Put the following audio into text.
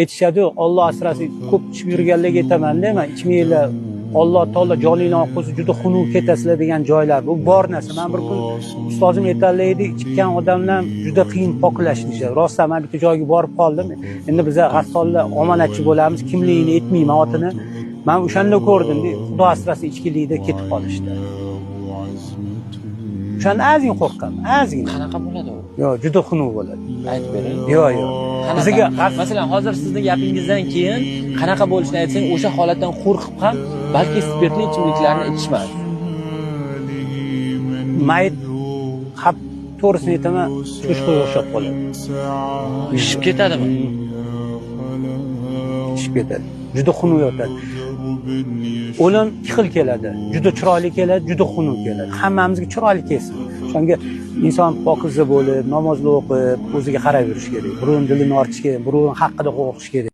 Aytishadi, Alloh asrasin, ko'p ichib yurganlarga aytaman-da, men ichmanglar. Alloh taolo joningni olib qo'ysa juda xunuk ketasizlar degan joylar. Bu bor narsa. Men bir kun ustozim aytadilar, ichgan odamlar juda qiyin poklash deydi. Rostdan men bitta joyga borib qoldim. Endi biz g'assollar omonatchi bo'lamiz, kimligini aytmayman otini. Men o'shanda ko'rdim, Xudo asrasin ichkilikda ketib qolishdi. O'shanda ozgina qo'rqaman, ozgina. Qanaqa bo'ladi u? Yo'q, juda xunuk bo'ladi. Aytib bering. Yo'q. Bizga masalan, hozir sizning gapingizdan keyin qanaqa bo'lishini aytsang, o'sha holatdan qo'rqib ham balki spirtli ichimliklarni ichmas. Mayt hab to'g'risini aytaman, cho'chqaga o'xshab qoladi. Ishib ketadimi? Ishib ketadi. Juda xunuk yotadi. O'lim ikki xil keladi. Juda chiroyli keladi, juda xunuk keladi. Hammamizga chiroyli kelsin. Shunga inson pokiza bo'lib, namozli o'qib, o'ziga qarab yurish kerak. Birovning dilini ortish kerak, birovning haqida qo'rqish kerak.